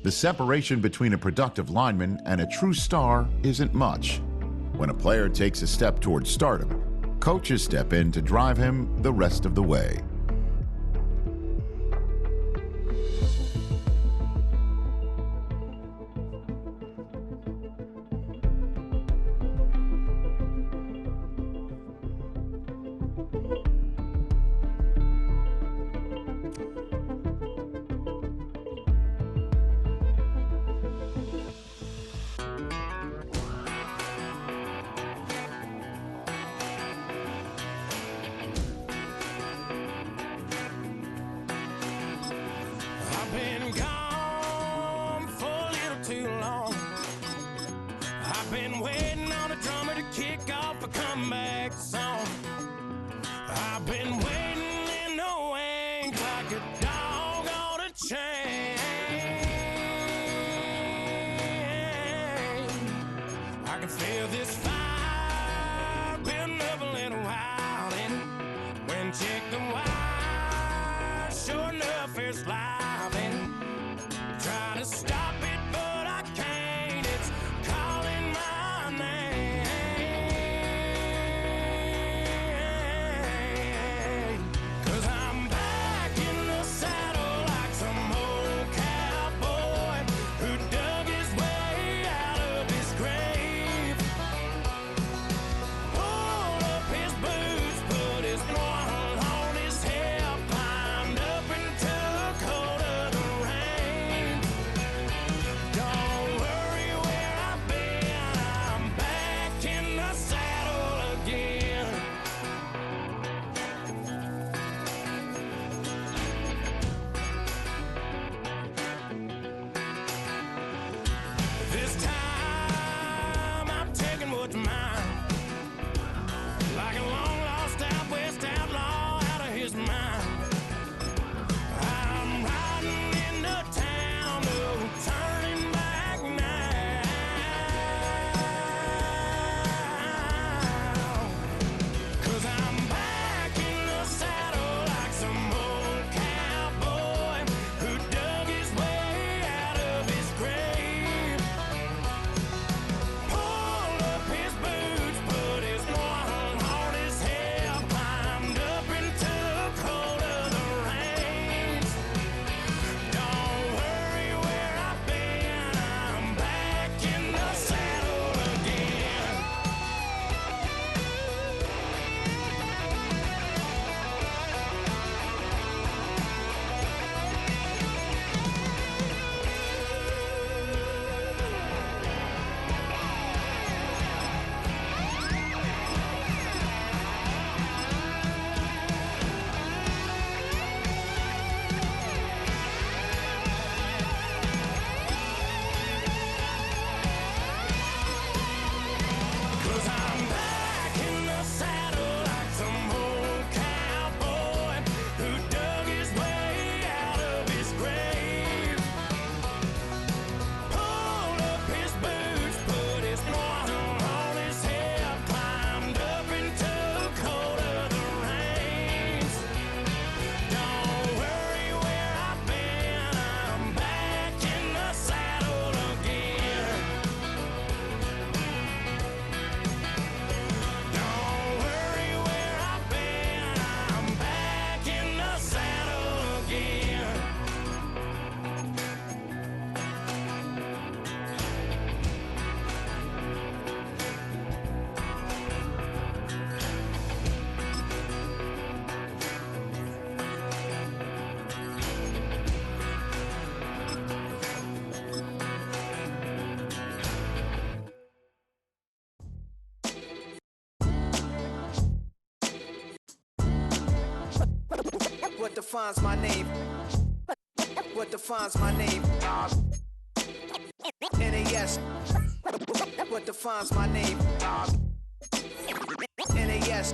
The separation between a productive lineman and a true star isn't much. When a player takes a step towards stardom, coaches step in to drive him the rest of the way. What defines my name? What defines my name? NAS. What defines my name? NAS.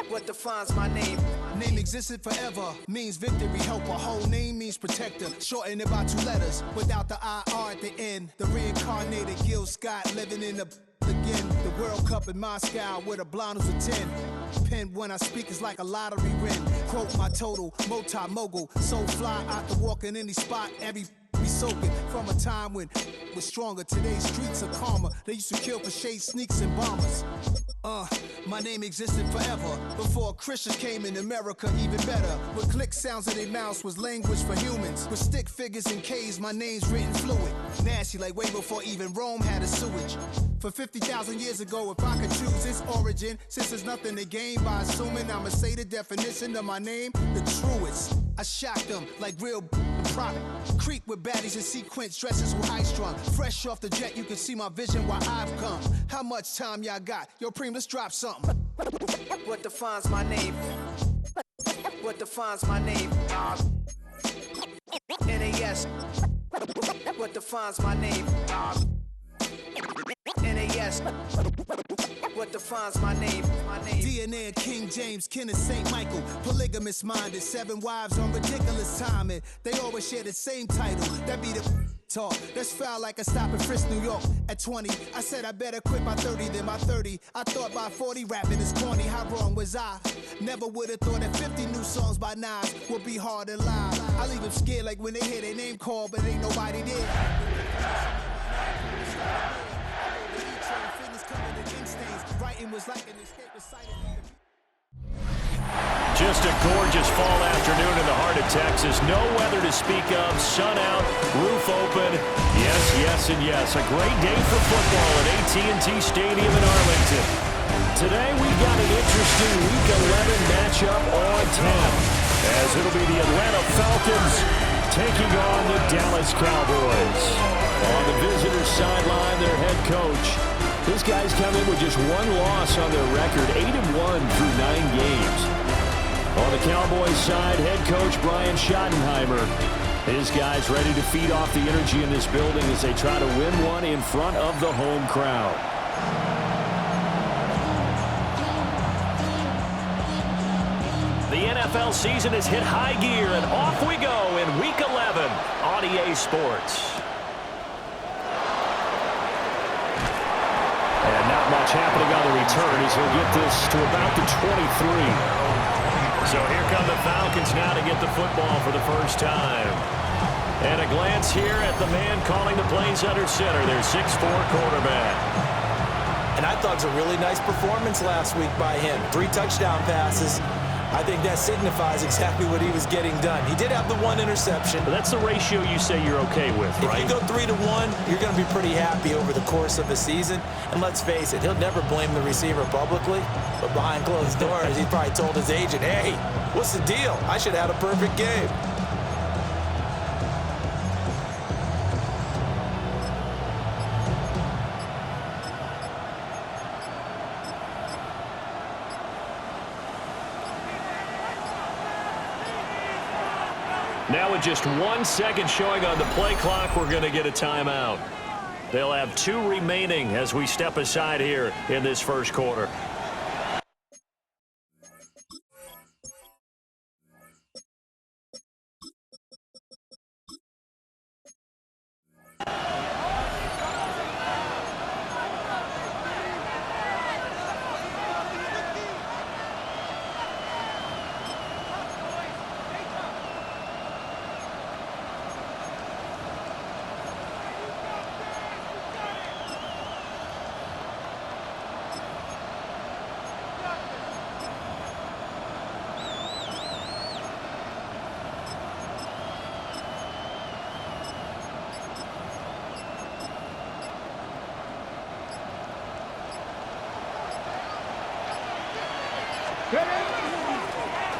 What defines my name? Name existed forever, means victory, helper. Whole name means protector, shorten it by 2 letters, without the IR at the end. The reincarnated Gil Scott, living in the again. The World Cup in Moscow with a blonde who's a 10. Pen when I speak is like a lottery win. Quote my total, multi-mogul, so fly out the walk in any spot, every soaking from a time when was stronger. Today's streets are calmer. They used to kill for shade sneaks and bombers. My name existed forever before Christians came in America, even better. With click sounds in their mouths was language for humans. With stick figures and K's, my name's written fluid. Nasty like way before even Rome had a sewage. For 50,000 years ago, if I could choose its origin, since there's nothing to gain by assuming I'ma say the definition of my name, the truest. I shocked them like real product. Creep with baddies in sequence, dresses with high strung. Fresh off the jet, you can see my vision where I've come. How much time y'all got? Yo, Preem, let's drop something. What defines my name? What defines my name? NAS. What defines my name? NAS. What defines my name? DNA of King James, kin of St. Michael. Polygamous minded, 7 wives on ridiculous timing. They always share the same title. That be the talk. That's foul like a stop in Frisk, New York. At 20, I said I better quit by 30 than by 30. I thought by 40 rapping is corny. How wrong was I? Never would have thought that 50 new songs by Nas would be hard to lie. I leave them scared like when they hear their name called, but ain't nobody there. Just a gorgeous fall afternoon in the heart of Texas. No weather to speak of. Sun out, roof open. Yes, yes, and yes. A great day for football at AT&T Stadium in Arlington. Today we've got an interesting Week 11 matchup on tap, as it'll be the Atlanta Falcons taking on the Dallas Cowboys. On the visitors' sideline, their head coach. These guys come in with just one loss on their record, 8-1 through 9 games. On the Cowboys side, head coach Brian Schottenheimer. His guys ready to feed off the energy in this building as they try to win one in front of the home crowd. The NFL season has hit high gear, and off we go in Week 11 on EA Sports. And not much happening on the return as he'll get this to about the 23. So here come the Falcons now to get the football for the first time. And a glance here at the man calling the plays under center, their 6'4" quarterback. And I thought it was a really nice performance last week by him. 3 touchdown passes. I think that signifies exactly what he was getting done. He did have the 1 interception. But that's the ratio you say you're okay with, right? If you go 3-1, you're going to be pretty happy over the course of the season. And let's face it, he'll never blame the receiver publicly. But behind closed doors, he probably told his agent, hey, what's the deal? I should have had a perfect game. Now with just 1 second showing on the play clock, we're going to get a timeout. They'll have 2 remaining as we step aside here in this first quarter.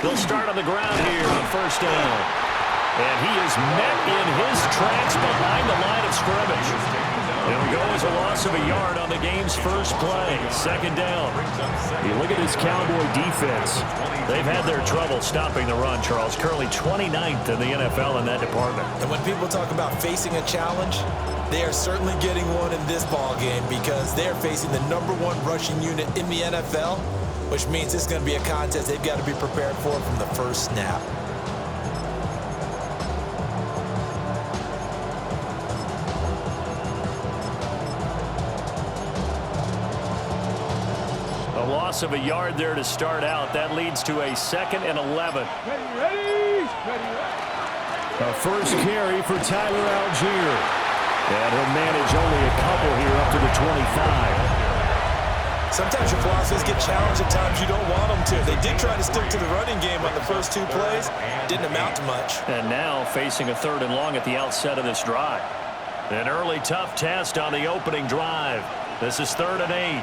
They'll start on the ground here on first down. And he is met in his tracks behind the line of scrimmage. There we go as a loss of a yard on the game's first play. Second down. You look at this Cowboy defense. They've had their trouble stopping the run, Charles. Currently 29th in the NFL in that department. And when people talk about facing a challenge, they are certainly getting one in this ball game because they are facing the #1 rushing unit in the NFL, which means it's going to be a contest they've got to be prepared for from the first snap. A loss of a yard there to start out. That leads to a 2nd and 11. Ready. A first carry for Tyler Algier. And he'll manage only a couple here up to the 25. Sometimes your philosophies get challenged at times you don't want them to. They did try to stick to the running game on the first 2 plays. Didn't amount to much. And now facing a 3rd and long at the outset of this drive. An early tough test on the opening drive. This is 3rd and 8.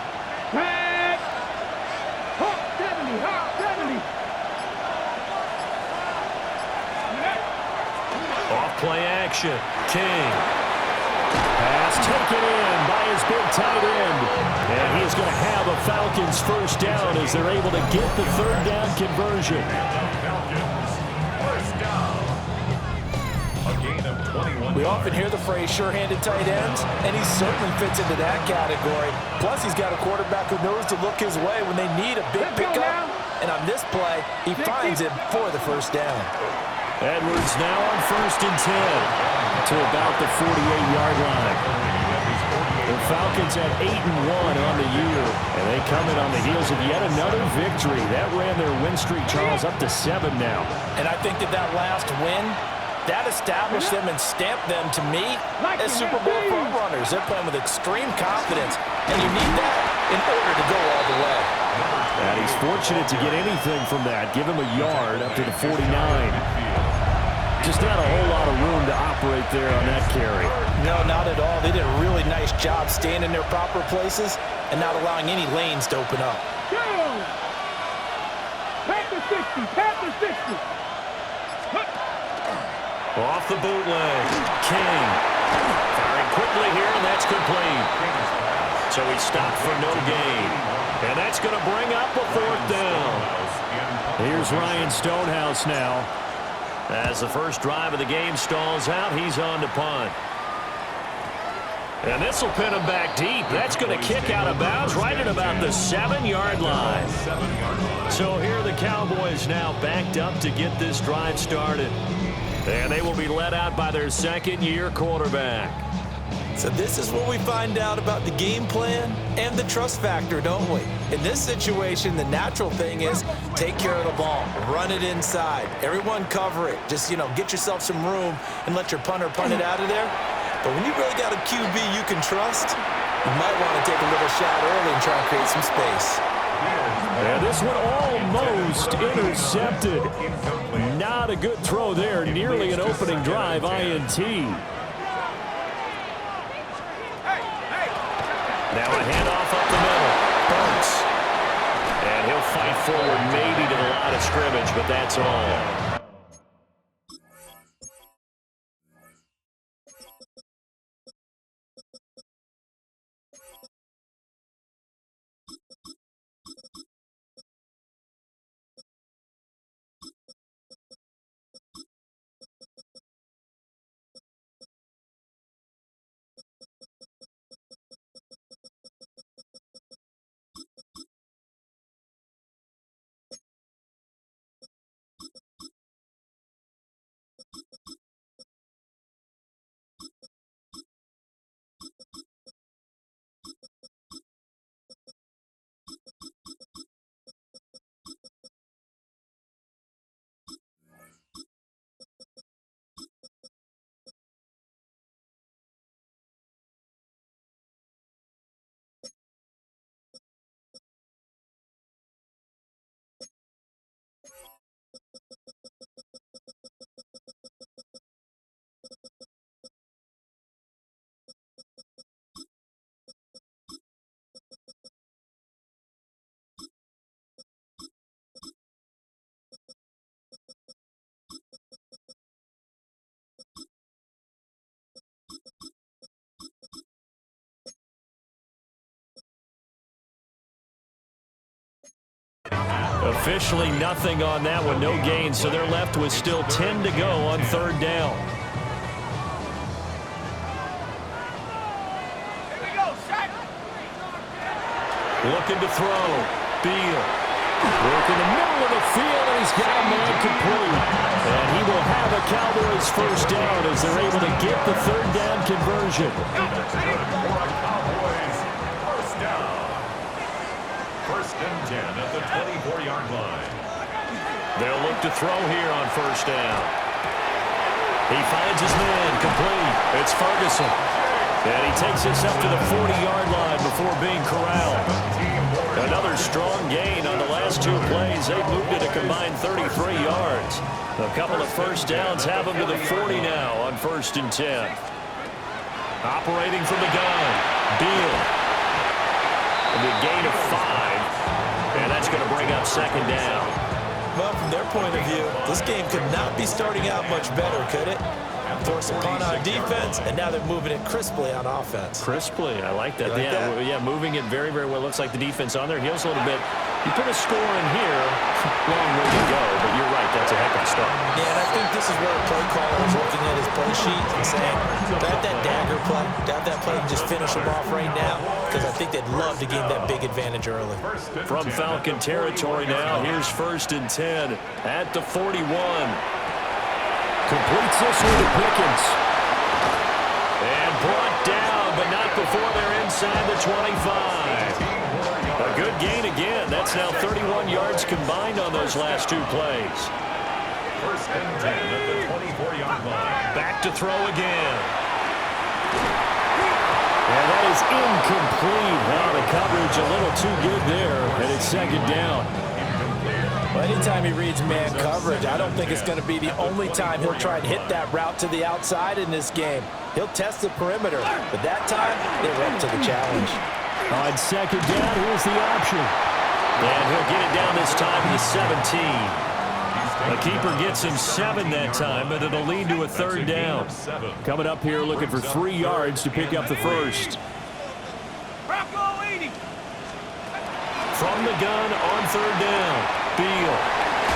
Off play action. King. Pass taken in by his big tight end. And he's going to have a Falcons first down as they're able to get the 3rd down conversion. We often hear the phrase sure-handed tight ends, and he certainly fits into that category. Plus, he's got a quarterback who knows to look his way when they need a big pickup. And on this play, he finds him for the first down. Edwards now on 1st and 10 to about the 48-yard line. The Falcons at 8-1 on the year, and they come in on the heels of yet another victory. That ran their win streak, Charles, up to 7 now. And I think that last win, that established them and stamped them, to me, as Super Bowl frontrunners. They're playing with extreme confidence, and you need that in order to go all the way. And he's fortunate to get anything from that. Give him a yard up to the 49. Just not a whole lot of room to operate there on that carry. No, not at all. They did a really nice job staying in their proper places and not allowing any lanes to open up. Panther 60, Panther 60. Off the bootleg. King. Firing quickly here, and that's complete. So he stopped for no gain. And that's going to bring up a 4th down. Here's Ryan Stonehouse now. As the first drive of the game stalls out, he's on to punt. And this will pin him back deep. That's going to kick out of bounds right at about the 7-yard line. So here are the Cowboys now backed up to get this drive started. And they will be led out by their 2nd-year quarterback. So this is what we find out about the game plan and the trust factor, don't we? In this situation, the natural thing is take care of the ball, run it inside, everyone cover it. Just, get yourself some room and let your punter punt it out of there. But when you really got a QB you can trust, you might want to take a little shot early and try and create some space. And this one almost intercepted. Not a good throw there, nearly an opening drive INT. Now a handoff up the middle. Burks. And he'll fight forward maybe to the line of scrimmage, but that's all. Officially nothing on that one, no gain, so they're left with still 10 to go on 3rd down. Looking to throw. Beal. Work in the middle of the field, and he's got a man complete. And he will have a Cowboys first down as they're able to get the 3rd down conversion. First and 10 at the 24-yard line. They'll look to throw here on 1st down. He finds his man, complete. It's Ferguson. And he takes this up to the 40-yard line before being corralled. Another strong gain on the last two plays. They've moved it a combined 33 yards. A couple of first downs have them to the 40 now on 1st and 10. Operating from the gun, Beal. And a gain of 5. And that's going to bring up 2nd down. Well, from their point of view, this game could not be starting out much better, could it? Force a punt on defense, and now they're moving it crisply on offense. Crisply, I like that. You like that? Yeah, moving it very, very well. Looks like the defense on their heels a little bit. You put a score in here, long way to go, but you're right, that's a heck of a start. Yeah, and I think this is where a play caller is looking at his play sheet and saying, to have that dagger play, to have that play and just finish them off right now, because I think they'd love to gain that big advantage early. From Falcon territory now, here's 1st and 10 at the 41. Completes this one to Pickens. And brought down, but not before they're inside the 25. A good gain again. That's now 31 yards combined on those last two plays. 1st and 10 at the 24-yard line. Back to throw again. And that is incomplete. Wow, the coverage a little too good there, and it's 2nd down. Well, anytime he reads man coverage, I don't think it's going to be the only time he'll try and hit that route to the outside in this game. He'll test the perimeter, but that time, they went to the challenge. On 2nd down, here's the option. And he'll get it down this time to the 17. The keeper gets him 7 that time, but it'll lead to a 3rd down. Coming up here looking for 3 yards to pick up the first. From the gun on 3rd down, Beal.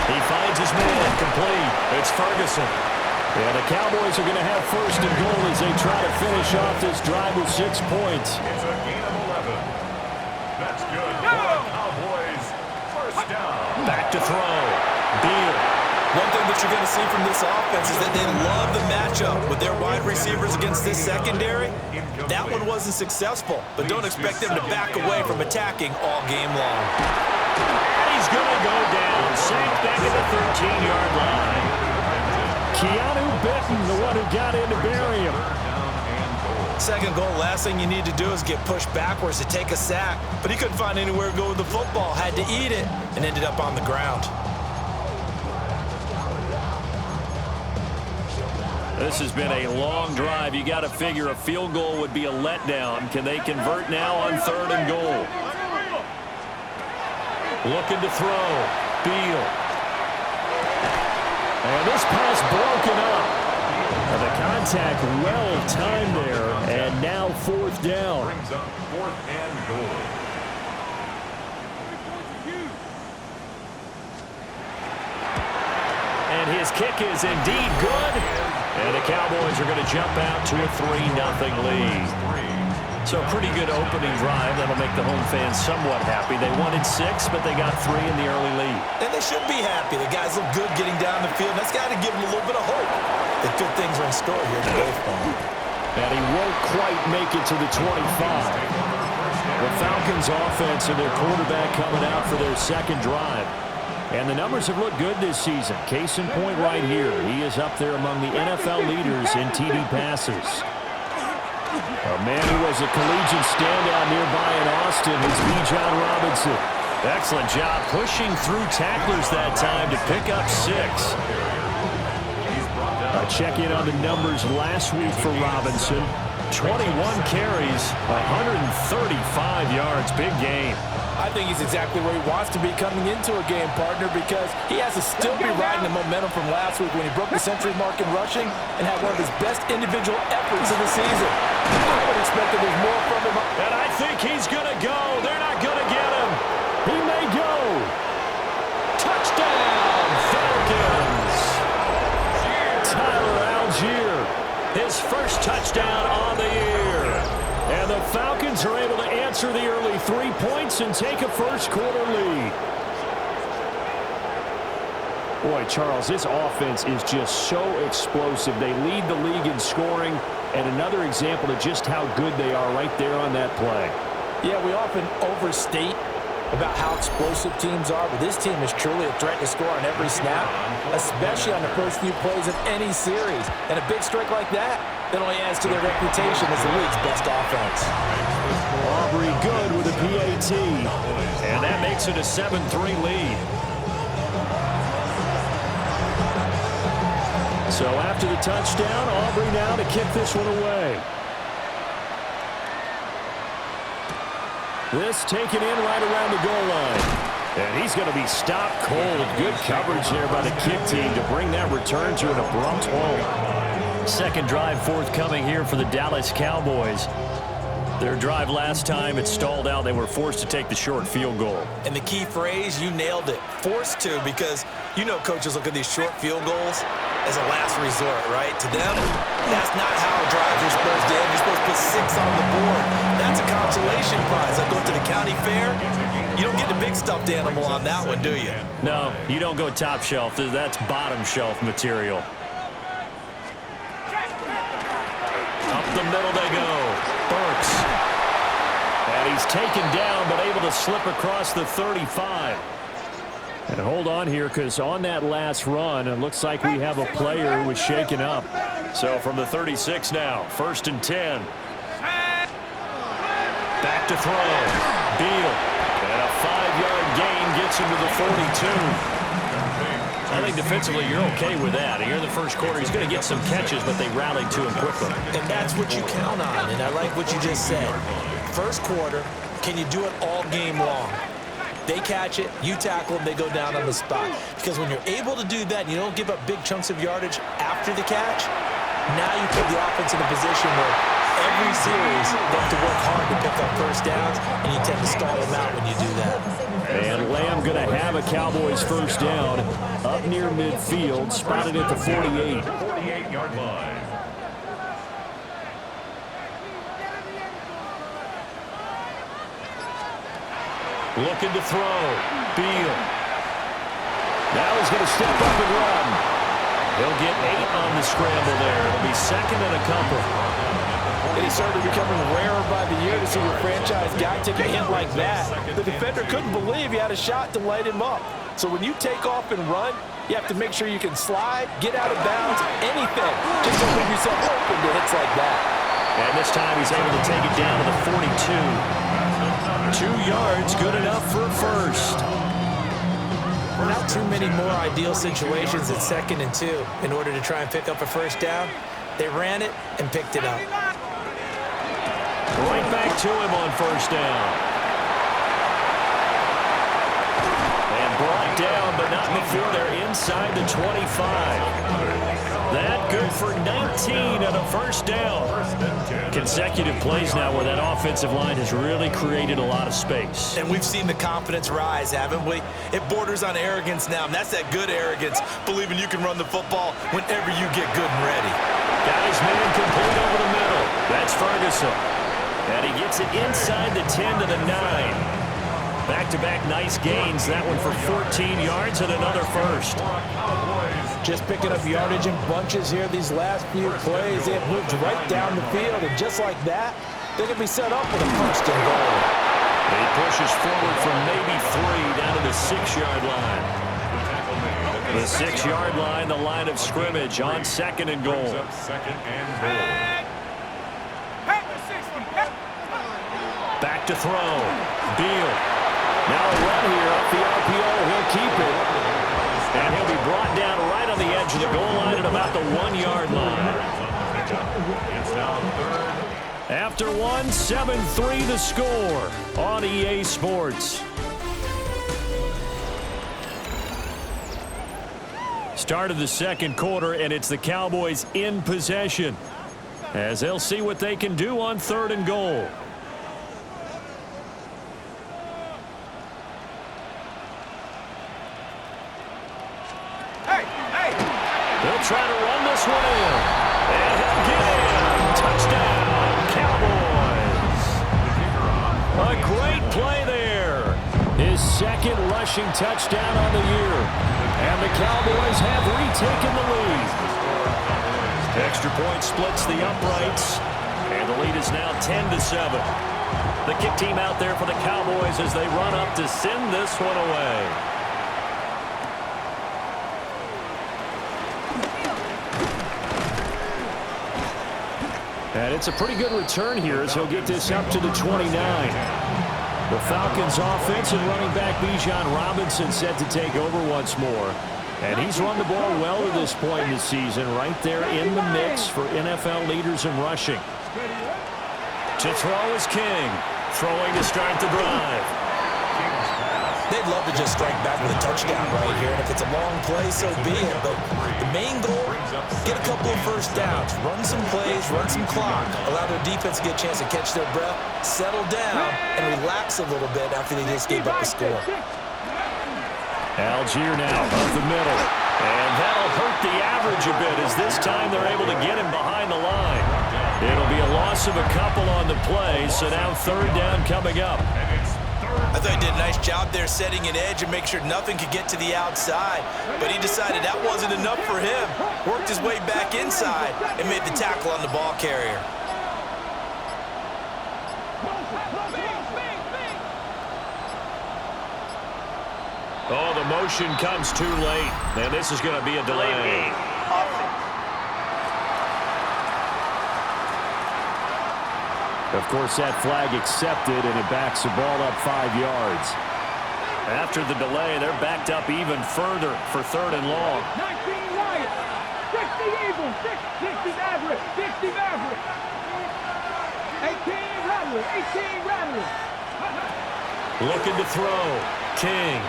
He finds his man, complete. It's Ferguson. And the Cowboys are going to have 1st and goal as they try to finish off this drive with 6 points. It's a gain of 11. That's good for the Cowboys. 1st down. Back to throw. Beal. One thing that you're going to see from this offense is that they love the matchup with their wide receivers against this secondary. That one wasn't successful, but don't expect them to back away from attacking all game long. And he's going to go down, sacked back at the 13-yard line. Keanu Benton, the one who got in to bury him. 2nd goal, last thing you need to do is get pushed backwards to take a sack, but he couldn't find anywhere to go with the football, had to eat it, and ended up on the ground. This has been a long drive. You got to figure a field goal would be a letdown. Can they convert now on 3rd and goal? Looking to throw. Beal. And this pass broken up. And the contact well timed there. And now 4th down. Brings up 4th and goal. And his kick is indeed good. And the Cowboys are going to jump out to a 3-0 lead. So a pretty good opening drive. That'll make the home fans somewhat happy. They wanted 6, but they got 3 in the early lead. And they should be happy. The guys look good getting down the field. That's got to give them a little bit of hope that good things are in store here today. And he won't quite make it to the 25. The Falcons offense and their quarterback coming out for their 2nd drive. And the numbers have looked good this season. Case in point right here. He is up there among the NFL leaders in TD passes. A man who was a collegiate standout nearby in Austin is Bijan Robinson. Excellent job pushing through tacklers that time to pick up 6. A check-in on the numbers last week for Robinson. 21 carries, 135 yards. Big game. I think he's exactly where he wants to be coming into a game, partner, because he has to still be riding the momentum from last week when he broke the century mark in rushing and had one of his best individual efforts of the season. I would expect that there's more from him. And I think he's going to go. They're not going to get him. He may go. Touchdown, Falcons. Tyler Algier, his first touchdown on the year. And the Falcons are able to answer the early 3 points and take a first-quarter lead. Boy, Charles, this offense is just so explosive. They lead the league in scoring, and another example of just how good they are right there on that play. Yeah, we often overstate about how explosive teams are, but this team is truly a threat to score on every snap, especially on the first few plays of any series. And a big strike like that, that only adds to their reputation as the league's best offense. Aubrey good with a PAT, and that makes it a 7-3 lead. So after the touchdown, Aubrey now to kick this one away. This taken in right around the goal line. And he's going to be stopped cold. Good coverage there by the kick team to bring that return to an abrupt halt. Second drive forthcoming here for the Dallas Cowboys. Their drive last time, it stalled out. They were forced to take the short field goal. And the key phrase, you nailed it. Forced to, because you know coaches look at these short field goals as a last resort, right? To them, that's not how drives are supposed to end. You're supposed to put 6 on the board. That's a consolation prize. I go to the county fair. You don't get the big stuffed animal on that one, do you? No, you don't go top shelf. That's bottom shelf material. Up the middle they go. Burks. And he's taken down, but able to slip across the 35. And hold on here, because on that last run, it looks like we have a player who was shaken up. So from the 36 now, 1st and 10. Back to throw. Beal. And a 5-yard gain gets him to the 42. I think defensively you're okay with that. Here in the first quarter, he's going to get some catches, but they rallied to him quickly. And that's what you count on, and I like what you just said. First quarter, can you do it all game long? They catch it, you tackle them, they go down on the spot. Because when you're able to do that and you don't give up big chunks of yardage after the catch, now you put the offense in a position where every series they have to work hard to pick up first downs, and you tend to stall them out when you do that. And Lamb going to have a Cowboys first down up near midfield, spotted at the 48. 48-yard line. Looking to throw. Beal. Now he's going to step up and run. He'll get 8 on the scramble there. It'll be 2nd and a couple. It is certainly becoming rarer by the year to see your franchise guy take a hit like that. The defender couldn't believe he had a shot to light him up. So when you take off and run, you have to make sure you can slide, get out of bounds, anything. Just to leave yourself open to hits like that. And this time he's able to take it down to the 42. 2 yards, good enough for a first. Not too many more ideal situations at 2nd and 2 in order to try and pick up a first down. They ran it and picked it up. Right back to him on first down. And brought down, but not before they're inside the 25. That good for 19 on a first down. Consecutive plays now where that offensive line has really created a lot of space. And we've seen the confidence rise, haven't we? It borders on arrogance now, and that's that good arrogance, believing you can run the football whenever you get good and ready. Got his man complete over the middle. That's Ferguson. And he gets it inside the 10 to the 9. Back-to-back nice gains. That one for 14 yards and another first. Just picking up yardage in bunches here these last few plays. They have moved right down the field, and just like that, they can be set up with a 1st and goal. He pushes forward from maybe 3 down to the 6-yard line. The 6-yard line, the line of scrimmage on 2nd and goal. Back to throw. Beal. Now a run here off the RPO. He'll keep it. And he'll be brought down right on the edge of the goal line at about the 1-yard line. After 1, 7-3 the score on EA Sports. Start of the second quarter, and it's the Cowboys in possession as they'll see what they can do on 3rd and goal. They'll try to run this one in. And he'll get in. Touchdown, Cowboys. A great play there. His 2nd rushing touchdown on the year. And the Cowboys have retaken the lead. Extra point splits the uprights. And the lead is now 10-7. The kick team out there for the Cowboys as they run up to send this one away. And it's a pretty good return here as he'll get this up to the 29. The Falcons offense and running back Bijan Robinson set to take over once more. And he's run the ball well to this point in the season, right there in the mix for NFL leaders in rushing. To throw is King, throwing to start the drive. They'd love to just strike back with a touchdown right here, and if it's a long play, so be it. But the main goal, get a couple of first downs, run some plays, run some clock, allow their defense to get a chance to catch their breath, settle down, and relax a little bit after they just gave up a score. Algier now up the middle, and that'll hurt the average a bit as this time they're able to get him behind the line. It'll be a loss of a couple on the play, so now third down coming up. I thought he did a nice job there setting an edge and make sure nothing could get to the outside. But he decided that wasn't enough for him. Worked his way back inside and made the tackle on the ball carrier. Oh, the motion comes too late. And this is going to be a delay. Of course, that flag accepted, and it backs the ball up 5 yards. After the delay, they're backed up even further for third and long. 19 Lions, 60 Eagles, 60 Mavericks, 60 Mavericks. 18 Rattlers, 18 Rattlers. Looking to throw. King.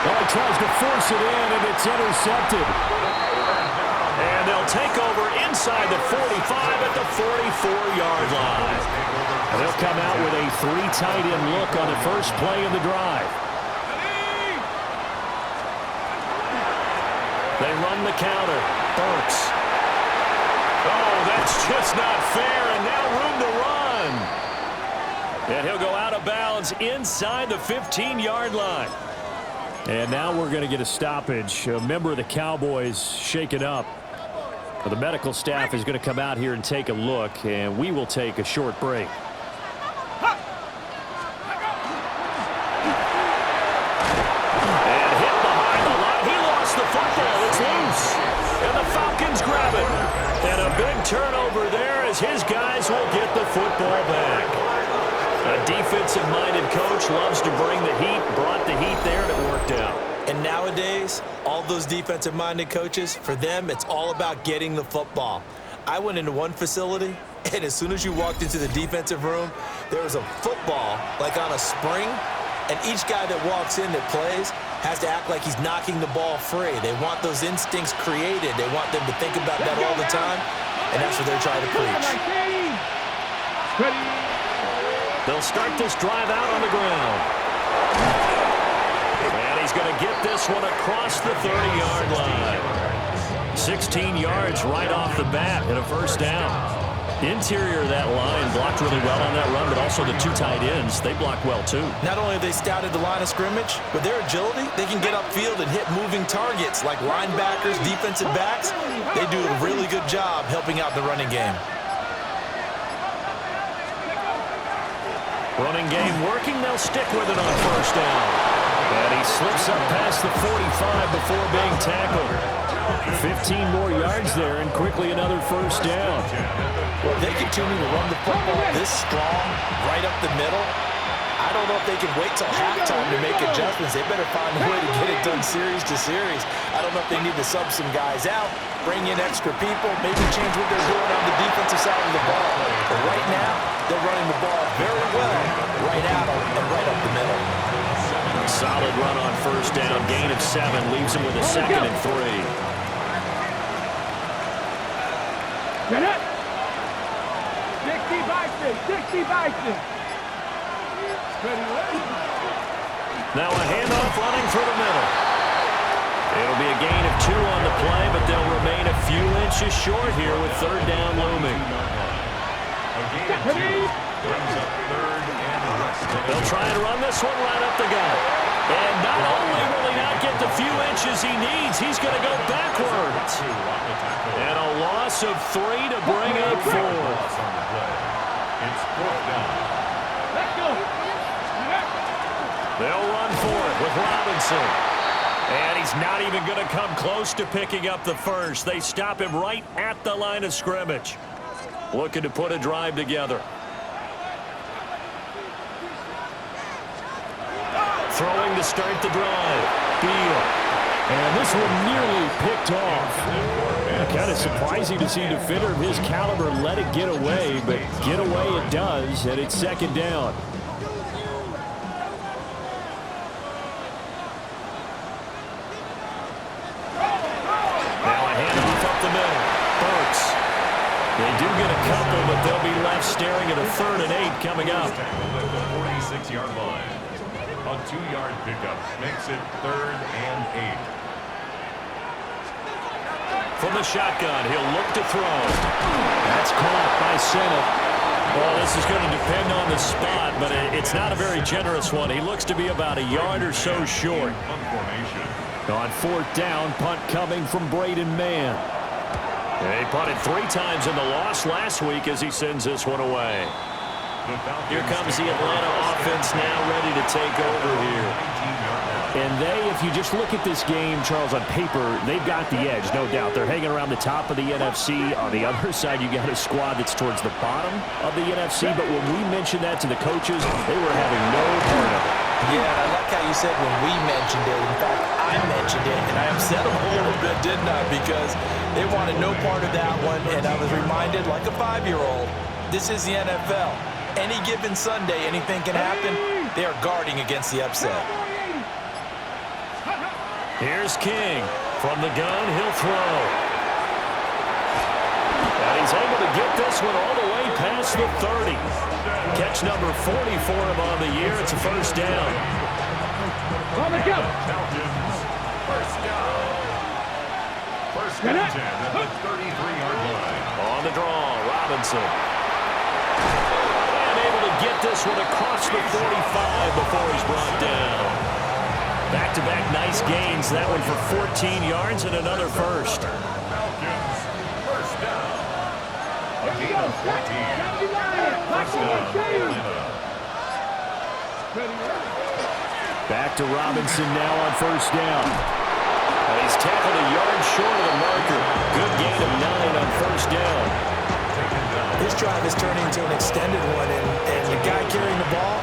Oh, he tries to force it in, and it's intercepted. And they'll take over inside the 45 at the 44-yard line. And they'll come out with a 3 tight end look on the first play of the drive. They run the counter. Burks. Oh, that's just not fair, and now room to run. And he'll go out of bounds inside the 15-yard line. And now we're going to get a stoppage. A member of the Cowboys shaken up. The medical staff is going to come out here and take a look, and we will take a short break. And hit behind the line. He lost the football. It's loose. And the Falcons grab it. And a big turnover there as his guys will get the football back. A defensive-minded coach loves to bring the heat, brought the heat there, and it worked out. And nowadays, all those defensive-minded coaches, for them, it's all about getting the football. I went into one facility, and as soon as you walked into the defensive room, there was a football, like on a spring, and each guy that walks in that plays has to act like he's knocking the ball free. They want those instincts created. They want them to think about that all the time, and that's what they're trying to preach. They'll start this drive out on the ground. And he's going to get this one across the 30-yard line. 16 yards right off the bat and a first down. Interior of that line blocked really well on that run, but also the 2 tight ends, they block well too. Not only have they scouted the line of scrimmage, with their agility, they can get upfield and hit moving targets like linebackers, defensive backs. They do a really good job helping out the running game. Running game working, they'll stick with it on first down. And he slips up past the 45 before being tackled. 15 more yards there and quickly another first down. Well, if they continue to run the football this strong, right up the middle, I don't know if they can wait till halftime to make adjustments. They better find a way to get it done series to series. I don't know if they need to sub some guys out, bring in extra people, maybe change what they're doing on the defensive side of the ball. But right now, they're running the ball very well, right out and right up the middle. Solid run on first down, gain of 7, leaves him with a 2nd and 3. Get it! 60 Bison, 60 Bison. Now a handoff running through the middle. It'll be a gain of 2 on the play, but they'll remain a few inches short here with third down looming. A gain of 2 brings up third and rest. They'll try and run this one right up the gut. And not only will he not get the few inches he needs, he's going to go backwards. And a loss of 3 to bring up 4. It's 4th down. Let's go. They'll run for it with Robinson. And he's not even going to come close to picking up the first. They stop him right at the line of scrimmage. Looking to put a drive together. Throwing to start the drive. Beal. And this one nearly picked off. Kind of surprising to see a defender of his caliber let it get away, but get away it does, and it's 2nd down. Now a handoff up the middle. Burks. They do get a couple, but they'll be left staring at a 3rd and 8 coming up. Tackled at the 46-yard line. A 2-yard pickup makes it 3rd and 8. From the shotgun, he'll look to throw. That's caught by Senate. Well, this is going to depend on the spot, but it's not a very generous one. He looks to be about a yard or so short. Punt formation. On 4th down, punt coming from Braden Mann. They punted 3 times in the loss last week as he sends this one away. Here comes the Atlanta offense now ready to take over here. And if you just look at this game, Charles, on paper, they've got the edge, no doubt. They're hanging around the top of the NFC. On the other side, you got a squad that's towards the bottom of the NFC. But when we mentioned that to the coaches, they were having no part of it. Yeah, I like how you said when we mentioned it. In fact, I mentioned it, and I upset them a little bit, didn't I? Because they wanted no part of that one, and I was reminded, like a 5-year-old, this is the NFL. Any given Sunday, anything can happen. They are guarding against the upset. Here's King. From the gun, he'll throw. And he's able to get this one all the way past the 30. Catch number 40 for him on the year. It's a 1st down. On the go. Falcons, 1st down. 1st and 10 at the 33-yard line. On the draw, Robinson. And able to get this one across the 45 before he's brought down. Back-to-back nice gains. That one for 14 yards and another first. Falcons, 1st down. A gain of 14. 1st down, Atlanta. Back to Robinson now on 1st down. And he's tackled a yard short of the marker. Good gain of 9 on 1st down. This drive is turning into an extended one, and the guy carrying the ball,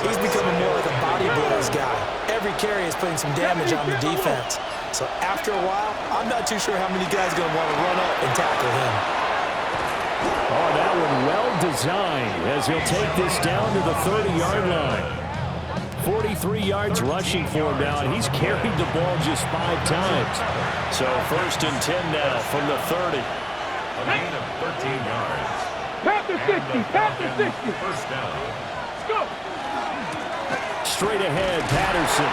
he's becoming more like a body blows guy. Every carry is putting some damage on the defense. So after a while, I'm not too sure how many guys are going to want to run up and tackle him. Oh, that one well designed as he'll take this down to the 30-yard line. 43 yards rushing for him now, and he's carried the ball just 5 times. So 1st and 10 now from the 30. A gain of 13 yards. Pat the 60. Pat the 60. 1st down. Go. Straight ahead, Patterson.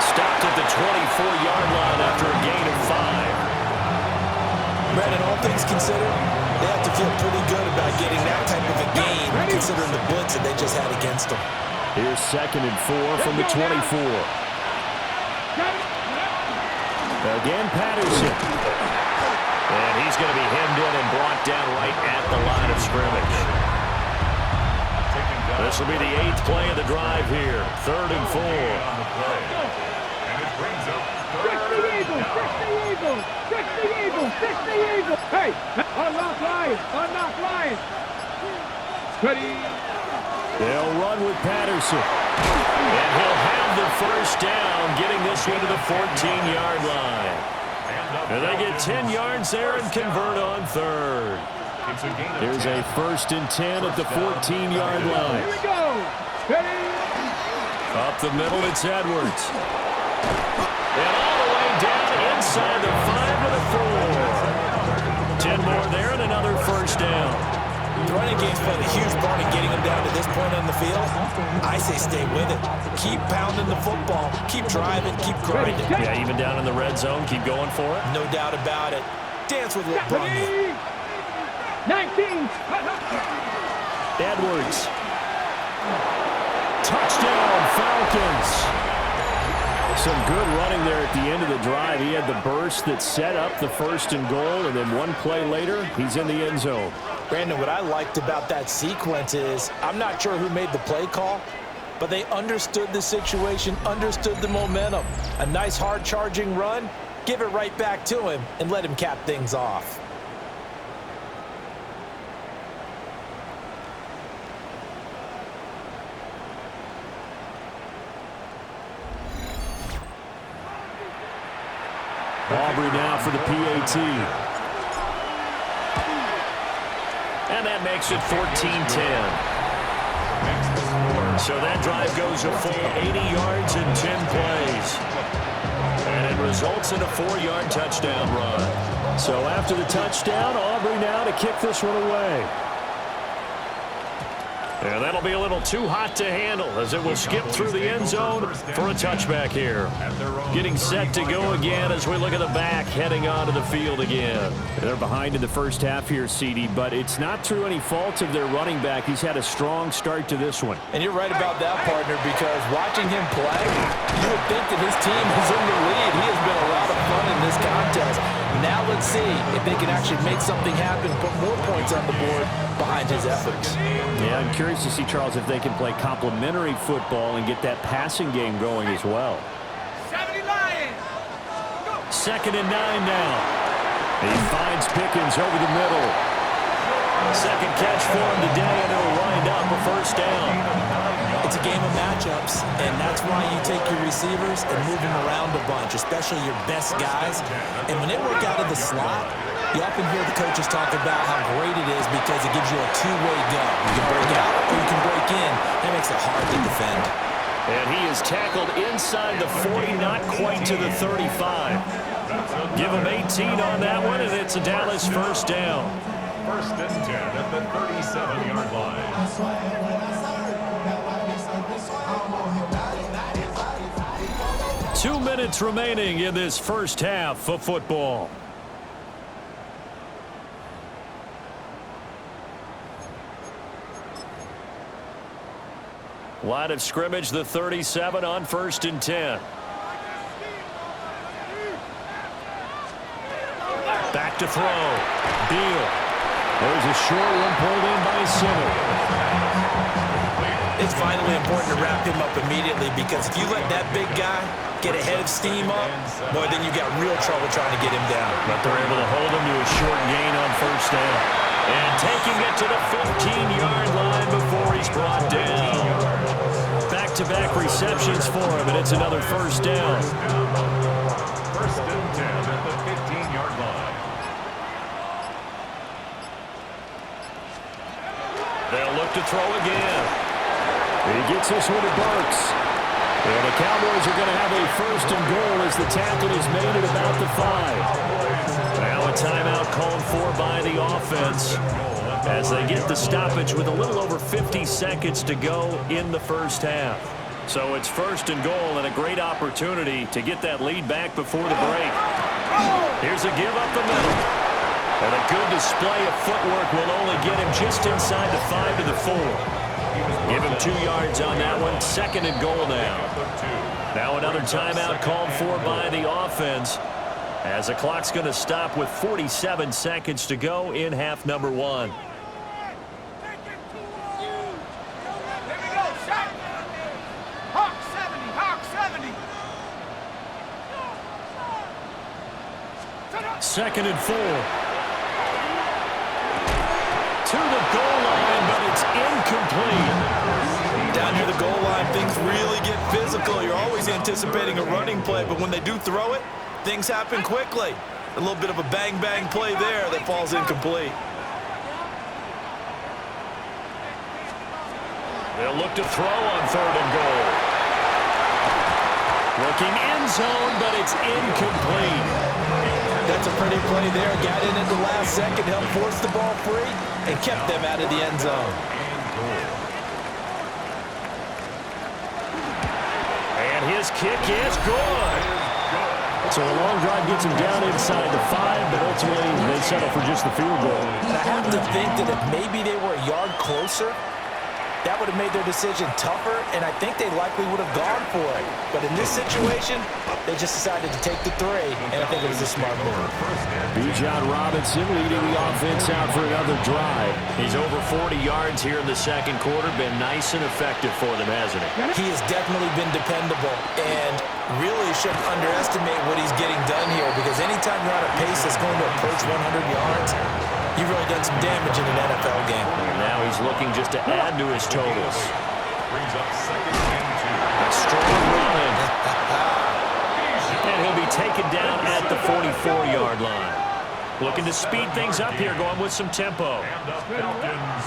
Stopped at the 24-yard line after a gain of 5. Brandon, all things considered, they have to feel pretty good about getting that type of a gain, considering the blitz that they just had against them. Here's 2nd and 4 from the 24. Again, Patterson. And he's going to be hemmed in and brought down right at the line of scrimmage. This will be the 8th play of the drive here. 3rd and 4. And it brings up 60 Eagles. 60 Eagles. 60 Eagles. 60 Eagles. Hey, unlock Lions. Unlock Lions. Ready. They'll run with Patterson. And he'll have the 1st down, getting this one to the 14-yard line. And they get 10 yards there and convert on 3rd. There's a 1st and 10 at the 14-yard line. Here we go. Ready. Up the middle, it's Edwards. And all the way down inside the 5 to the 4. 10 more there and another 1st down. The running game's playing a huge part in getting them down to this point on the field. I say stay with it. Keep pounding the football. Keep driving. Keep grinding. Yeah, even down in the red zone, keep going for it. No doubt about it. Dance with what brought you. 19. Edwards. Touchdown, Falcons. Some good running there at the end of the drive. He had the burst that set up the 1st and goal, and then one play later, he's in the end zone. Brandon, what I liked about that sequence is I'm not sure who made the play call, but they understood the situation, understood the momentum. A nice hard charging run, give it right back to him and let him cap things off. Aubrey now for the PAT. And that makes it 14-10. So that drive goes a full 80 yards in 10 plays. And it results in a 4-yard touchdown run. So after the touchdown, Aubrey now to kick this one away. And that'll be a little too hot to handle as it will skip through the end zone for a touchback here. Getting set to go again as we look at the back heading onto the field again. They're behind in the first half here, CD, but it's not through any fault of their running back. He's had a strong start to this one. And you're right about that, partner, because watching him play, you would think that his team is in the lead. He has been a lot of fun in this contest. Now let's see if they can actually make something happen, put more points on the board behind his efforts. Yeah, I'm curious to see, Charles, if they can play complementary football and get that passing game going as well. 2nd and 9 now. He finds Pickens over the middle. Second catch for him today, and it'll wind up a first down. It's a game of matchups, and that's why you take your receivers and move them around a bunch, especially your best guys. And when they work out of the slot, you often hear the coaches talk about how great it is because it gives you a two-way go. You can break out or you can break in. That makes it hard to defend. And he is tackled inside the 40, not quite to the 35. Give him 18 on that one, and it's a Dallas first down. 1st and 10 at the 37-yard line. 2 minutes remaining in this first half of football. Line of scrimmage, the 37 on 1st and 10. Back to throw. Beal. There's a short one pulled in by Sinner. It's finally important to wrap him up immediately because if you let that big guy get ahead of steam up, boy, then you got real trouble trying to get him down. But they're able to hold him to a short gain on first down. And taking it to the 15-yard line before he's brought down. Back-to-back receptions for him, and it's another first down. 1st and 10 at the 15-yard line. They'll look to throw again. He gets this one to Burks. And the Cowboys are going to have a 1st and goal as the tackle is made at about the 5. Now a timeout called for by the offense as they get the stoppage with a little over 50 seconds to go in the first half. So it's 1st and goal and a great opportunity to get that lead back before the break. Here's a give up the middle. And a good display of footwork will only get him just inside the 5 to the 4. Give him 2 yards on that one. 2nd and goal now. Now another timeout called for by the offense as the clock's going to stop with 47 seconds to go in half number 1. Second and 4. To the goal line, but it's incomplete. Down near the goal line, things really get physical. You're always anticipating a running play, but when they do throw it, things happen quickly. A little bit of a bang-bang play there that falls incomplete. They'll look to throw on 3rd and goal. Looking end zone, but it's incomplete. That's a pretty play there. Got in at the last second, helped force the ball free, and kept them out of the end zone. And his kick is good. So a long drive gets him down inside the 5, but ultimately they settle for just the field goal. I have to think that if maybe they were a yard closer, that would have made their decision tougher, and I think they likely would have gone for it. But in this situation, they just decided to take the 3, and I think it was a smart move. Bijan Robinson leading the offense out for another drive. He's over 40 yards here in the second quarter. Been nice and effective for them, hasn't he? He has definitely been dependable, and really shouldn't underestimate what he's getting done here, because anytime you're on a pace that's going to approach 100 yards, you've really done some damage in an NFL game. And now he's looking just to add to his totals. Brings up second and 2. A strong run. And he'll be taken down at the 44-yard line. Looking to speed things up here, going with some tempo. And the Falcons.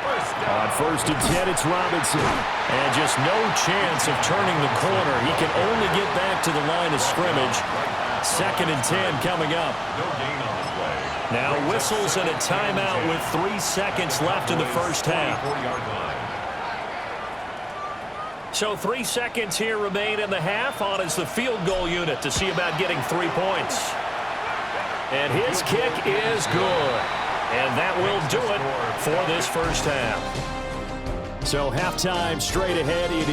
On 1st and 10, it's Robinson. And just no chance of turning the corner. He can only get back to the line of scrimmage. 2nd and 10 coming up. No gain on the play. Now whistles and a timeout with 3 seconds left in the first half. 44-yard line. So 3 seconds here remain in the half. On is the field goal unit to see about getting 3 points. And his kick is good. And that will do it for this first half. So halftime straight ahead. It is